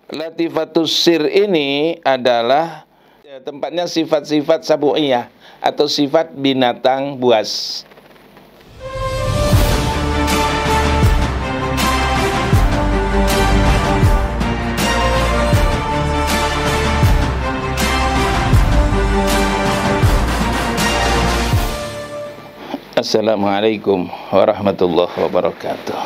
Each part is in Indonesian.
Latifatus sir ini adalah tempatnya sifat-sifat sabu'iyah atau sifat binatang buas. Assalamualaikum warahmatullahi wabarakatuh.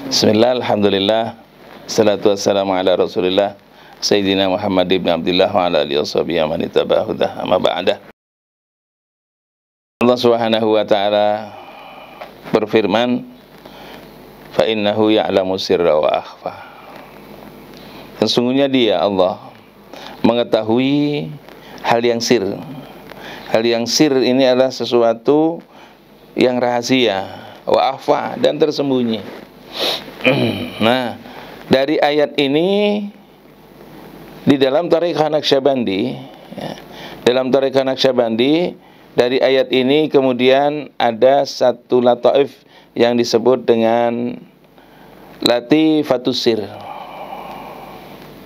Bismillah, alhamdulillah, salatu wassalamu ala rasulillah Sayyidina Muhammad ibn Abdullah wa ala alihi washabihi man ittaba'a hudah, amma ba'da. Allah Subhanahu wa ta'ala berfirman, fa innahu ya'lamu sirra wa akhfa. Sesungguhnya Dia, Allah, mengetahui hal yang sir. Hal yang sir ini adalah sesuatu yang rahasia, wa akhfa, dan tersembunyi. Nah, dari ayat ini di dalam Thariqah Naqsyabandi, ya, dalam Thariqah Naqsyabandi, dari ayat ini kemudian ada satu lataif yang disebut dengan latifatus sir.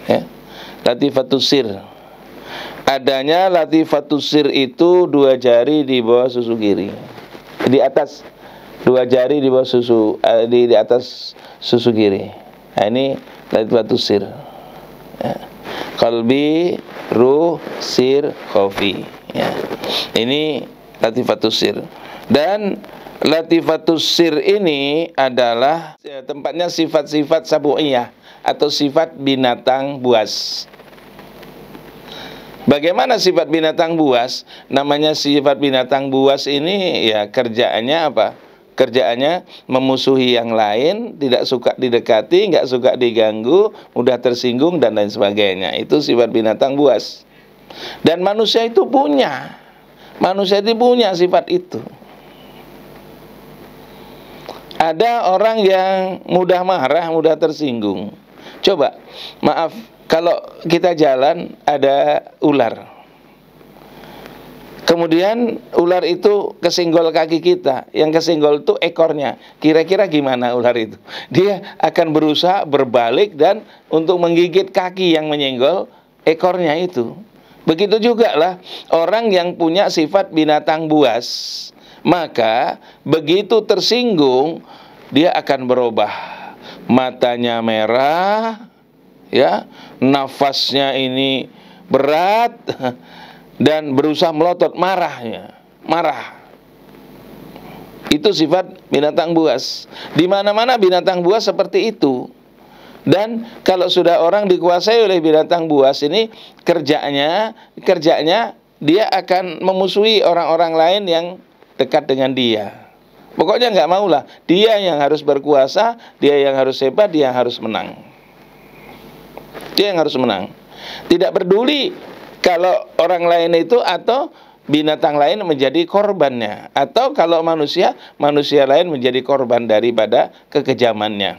Ya, latifatus sir. Adanya latifatus sir itu 2 jari di bawah susu kiri, di atas 2 jari di bawah susu, di atas susu kiri. Nah, ini latifatus sir. Ya. Qalbi, ruh, sir, khofi. Ya. Ini latifatus sir. Dan latifatus sir ini adalah tempatnya sifat-sifat sabu'iyah atau sifat binatang buas. Bagaimana sifat binatang buas? Namanya sifat binatang buas ini ya kerjaannya apa? Kerjaannya memusuhi yang lain, tidak suka didekati, nggak suka diganggu, mudah tersinggung dan lain sebagainya. Itu sifat binatang buas. Dan manusia itu punya. Manusia itu punya sifat itu. Ada orang yang mudah marah, mudah tersinggung. Coba, maaf, kalau kita jalan ada ular, kemudian ular itu kesenggol kaki kita, yang kesenggol itu ekornya. Kira-kira gimana ular itu? Dia akan berusaha berbalik dan untuk menggigit kaki yang menyenggol ekornya itu. Begitu juga lah orang yang punya sifat binatang buas, maka begitu tersinggung dia akan berubah. Matanya merah, ya, nafasnya ini berat dan berusaha melotot, marah. Itu sifat binatang buas. Di mana-mana binatang buas seperti itu. Dan kalau sudah orang dikuasai oleh binatang buas ini, kerjanya dia akan memusuhi orang-orang lain yang dekat dengan dia. Pokoknya nggak maulah, dia yang harus berkuasa, dia yang harus hebat, dia yang harus menang. Dia yang harus menang. Tidak peduli kalau orang lain itu atau binatang lain menjadi korbannya, atau kalau manusia lain menjadi korban daripada kekejamannya,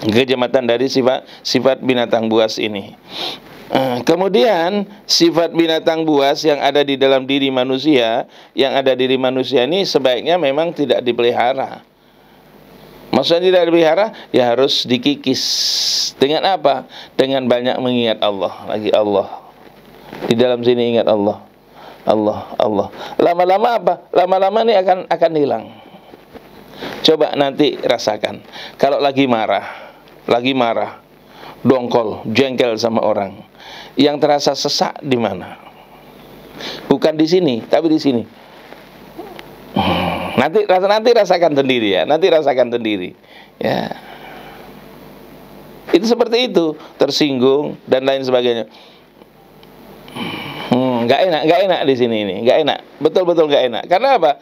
kejamatan dari sifat binatang buas ini. Kemudian sifat binatang buas yang ada di dalam diri manusia, ini sebaiknya memang tidak dipelihara. Maksudnya tidak dipelihara, ya harus dikikis. Dengan apa? Dengan banyak mengingat Allah. Lagi Allah. Di dalam sini ingat Allah. Allah. Lama-lama apa? Lama-lama ini akan hilang. Coba nanti rasakan. Kalau lagi marah, dongkol, jengkel sama orang, yang terasa sesak di mana? Bukan di sini, tapi di sini. Nanti rasakan sendiri ya. Nanti rasakan sendiri. Ya. Itu seperti itu, tersinggung dan lain sebagainya. Nggak enak di sini ini, nggak enak. Betul-betul nggak enak. Karena apa?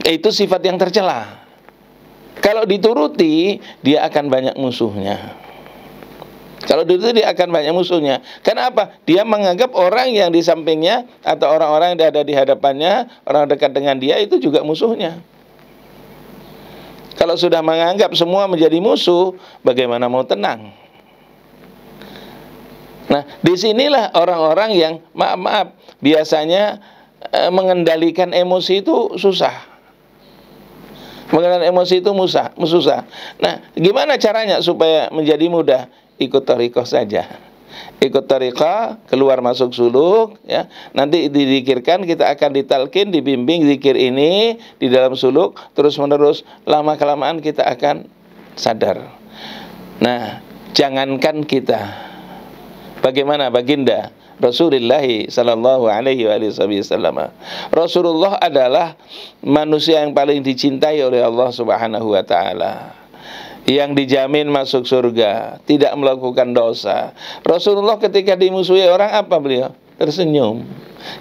Itu sifat yang tercela. Kalau dituruti, dia akan banyak musuhnya. Kenapa? Dia menganggap orang yang di sampingnya atau orang-orang yang ada di hadapannya, orang dekat dengan dia itu juga musuhnya. Kalau sudah menganggap semua menjadi musuh, bagaimana mau tenang? Nah, disinilah orang-orang yang maaf, biasanya mengendalikan emosi itu susah. Mengenai emosi itu susah. Nah, gimana caranya supaya menjadi mudah? ikut thariqah saja. Ikut thariqah, keluar masuk suluk, ya. Nanti dizikirkan, kita akan ditalkin, dibimbing zikir ini di dalam suluk, terus menerus, lama kelamaan kita akan sadar. Nah, jangankan kita, bagaimana baginda Rasulullah sallallahu alaihi wasallam. Rasulullah adalah manusia yang paling dicintai oleh Allah Subhanahu wa taala, yang dijamin masuk surga, tidak melakukan dosa. Rasulullah ketika dimusuhi orang, apa beliau? Tersenyum.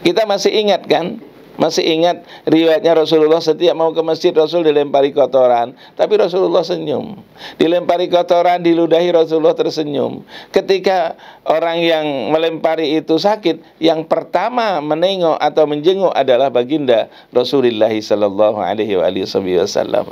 Kita masih ingat kan? Masih ingat riwayatnya Rasulullah setiap mau ke masjid Rasul dilempari kotoran, tapi Rasulullah senyum. Dilempari kotoran, diludahi, Rasulullah tersenyum. Ketika orang yang melempari itu sakit, yang pertama menengok atau menjenguk adalah baginda Rasulullah sallallahu alaihi wasallam.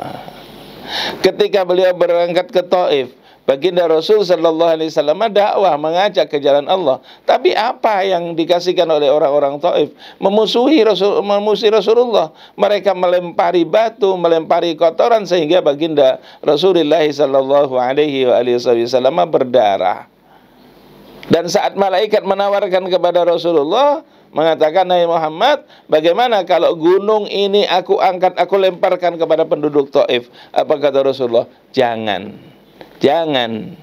Ketika beliau berangkat ke Taif, baginda Rasul sallallahu alaihi wasallam dakwah, mengajak ke jalan Allah. Tapi apa yang dikasihkan oleh orang-orang Taif? Memusuhi Rasulullah. Mereka melempari batu, melempari kotoran, sehingga baginda Rasulullah sallallahu alaihi wasallam berdarah. Dan saat malaikat menawarkan kepada Rasulullah, mengatakan, "Hai Muhammad, bagaimana kalau gunung ini aku angkat, aku lemparkan kepada penduduk Taif?" Apa kata Rasulullah? Jangan. Jangan.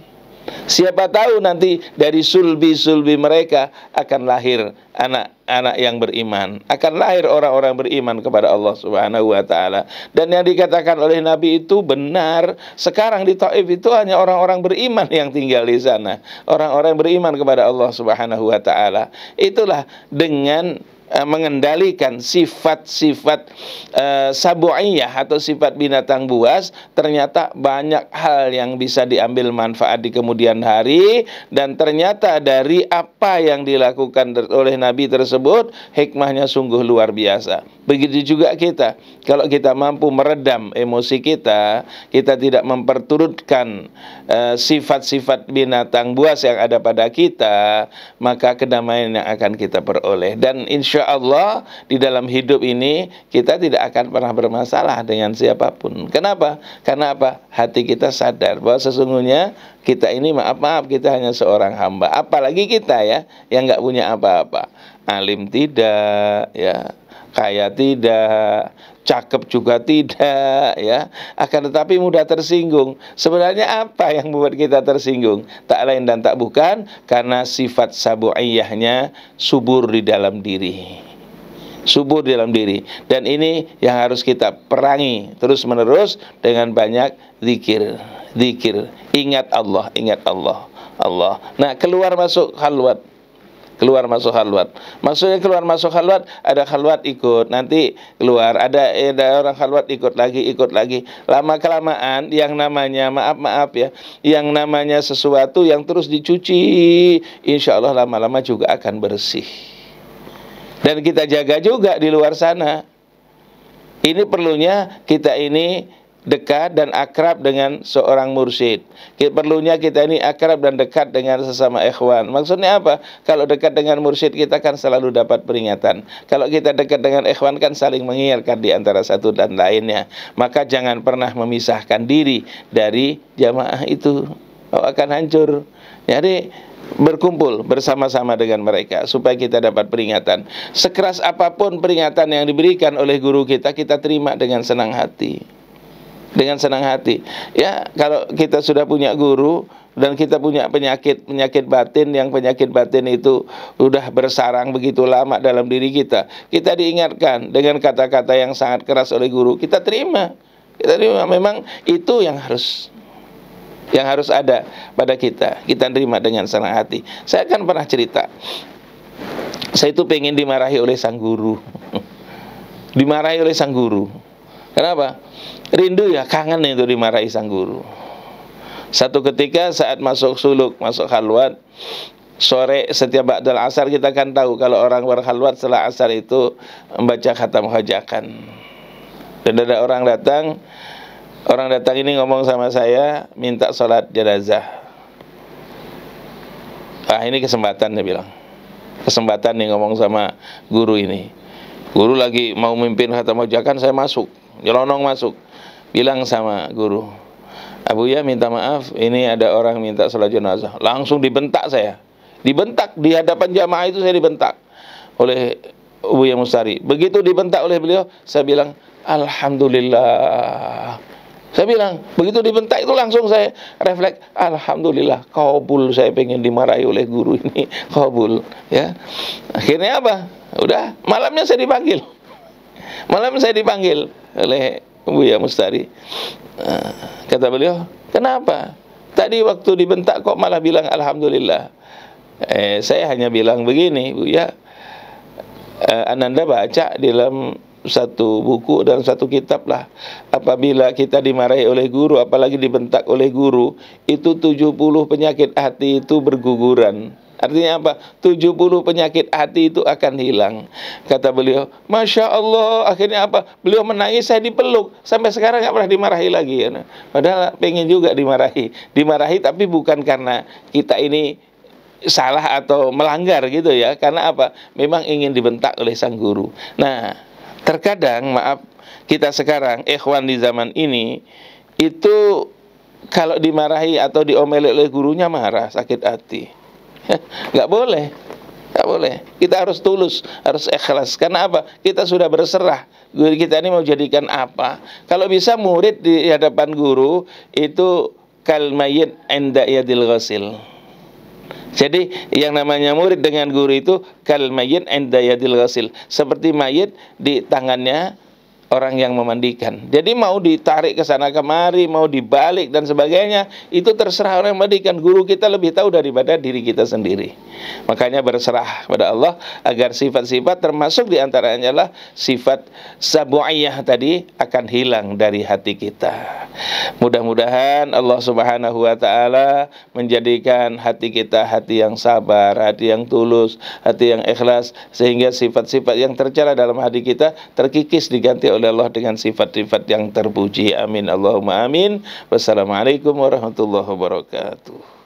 Siapa tahu nanti dari sulbi-sulbi mereka akan lahir anak-anak yang beriman, akan lahir orang-orang beriman kepada Allah Subhanahu wa taala. Dan yang dikatakan oleh Nabi itu benar. Sekarang di Taif itu hanya orang-orang beriman yang tinggal di sana, orang-orang beriman kepada Allah Subhanahu wa taala. Itulah dengan mengendalikan sifat-sifat sabu'iyah atau sifat binatang buas, ternyata banyak hal yang bisa diambil manfaat di kemudian hari. Dan ternyata dari apa yang dilakukan oleh Nabi tersebut, hikmahnya sungguh luar biasa. Begitu juga kita, kalau kita mampu meredam emosi kita, kita tidak memperturutkan sifat-sifat binatang buas yang ada pada kita, maka kedamaian yang akan kita peroleh. Dan insya Allah di dalam hidup ini kita tidak akan pernah bermasalah dengan siapapun. Kenapa? Karena apa? Hati kita sadar bahwa sesungguhnya kita ini maaf-maaf, kita hanya seorang hamba. Apalagi kita ya, yang nggak punya apa-apa. Alim tidak, ya, kaya tidak, cakep juga tidak, ya. Akan tetapi mudah tersinggung. Sebenarnya apa yang membuat kita tersinggung? Tak lain dan tak bukan karena sifat sabu'iyahnya subur di dalam diri. Subur di dalam diri. Dan ini yang harus kita perangi terus menerus dengan banyak zikir. Zikir. Ingat Allah, ingat Allah. Allah. Nah, keluar masuk halwat. Keluar masuk halwat. Maksudnya keluar masuk halwat, ada halwat ikut, nanti keluar, ada orang halwat ikut lagi. Lama kelamaan yang namanya maaf ya, yang namanya sesuatu yang terus dicuci, insya Allah lama-lama juga akan bersih. Dan kita jaga juga di luar sana. Ini perlunya kita ini dekat dan akrab dengan seorang mursyid. Perlunya kita ini akrab dan dekat dengan sesama ikhwan. Maksudnya apa? Kalau dekat dengan mursyid kita kan selalu dapat peringatan. Kalau kita dekat dengan ikhwan kan saling mengingatkan di antara satu dan lainnya. Maka jangan pernah memisahkan diri dari jamaah itu. Akan hancur. Jadi berkumpul bersama-sama dengan mereka supaya kita dapat peringatan. Sekeras apapun peringatan yang diberikan oleh guru kita, kita terima dengan senang hati. Dengan senang hati. Ya, kalau kita sudah punya guru dan kita punya penyakit batin, yang penyakit batin itu sudah bersarang begitu lama dalam diri kita, kita diingatkan dengan kata-kata yang sangat keras oleh guru, kita terima. Kita terima, memang itu yang harus ada pada kita. Kita terima dengan senang hati. Saya kan pernah cerita, saya itu pengen dimarahi oleh sang guru. Dimarahi oleh sang guru. Kenapa? Rindu ya, kangen itu dimarahi sang guru. Satu ketika saat masuk suluk, masuk halwat, sore setiap ba'dal asar, kita kan tahu kalau orang berhalwat setelah asar itu membaca khatam hajakan. Dan ada orang datang ini ngomong sama saya, minta sholat jenazah. Ini kesempatan, dia bilang. Kesempatan nih ngomong sama guru ini. Guru lagi mau mimpin khatam hajakan, saya masuk, nyelonong masuk. Bilang sama guru, Abuya minta maaf, ini ada orang minta salat jenazah. Langsung dibentak saya. Dibentak di hadapan jamaah itu, saya dibentak oleh Buya Mustari. Begitu dibentak oleh beliau, saya bilang alhamdulillah. Saya bilang, begitu dibentak itu langsung saya refleks, alhamdulillah, kabul, saya pengen dimarahi oleh guru ini, kabul, ya. Akhirnya apa? Udah, malamnya saya dipanggil. Malam saya dipanggil oleh Buya Mustari. Kata beliau, kenapa? Tadi waktu dibentak kok malah bilang alhamdulillah. Saya hanya bilang begini, Buya, Ananda baca di dalam satu buku dan satu kitab lah, apabila kita dimarahi oleh guru, apalagi dibentak oleh guru, itu 70 penyakit hati itu berguguran. Artinya apa? 70 penyakit hati itu akan hilang. Kata beliau, Masya Allah. Akhirnya apa? Beliau menangis, saya dipeluk. Sampai sekarang gak pernah dimarahi lagi ya. Padahal pengen juga dimarahi. Dimarahi tapi bukan karena kita ini salah atau melanggar gitu ya. Karena apa? Memang ingin dibentak oleh sang guru. Nah, terkadang maaf, kita sekarang ikhwan di zaman ini itu kalau dimarahi atau diomeli oleh gurunya marah, sakit hati. Nggak boleh, nggak boleh. Kita harus tulus, harus ikhlas. Karena apa? Kita sudah berserah. Guru kita ini mau jadikan apa? Kalau bisa murid di hadapan guru itu kal mayyit inda yadil ghasil. Jadi yang namanya murid dengan guru itu kal mayyit inda yadil ghasil, seperti mayit di tangannya orang yang memandikan. Jadi mau ditarik ke sana kemari, mau dibalik dan sebagainya, itu terserah orang yang memandikan. Guru kita lebih tahu daripada diri kita sendiri. Makanya berserah pada Allah agar sifat-sifat, termasuk diantaranya adalah sifat sabu'iyah tadi, akan hilang dari hati kita. Mudah-mudahan Allah Subhanahu wa ta'ala menjadikan hati kita hati yang sabar, hati yang tulus, hati yang ikhlas, sehingga sifat-sifat yang tercela dalam hati kita terkikis, diganti oleh Allah dengan sifat-sifat yang terpuji. Amin Allahumma amin. Wassalamualaikum warahmatullahi wabarakatuh.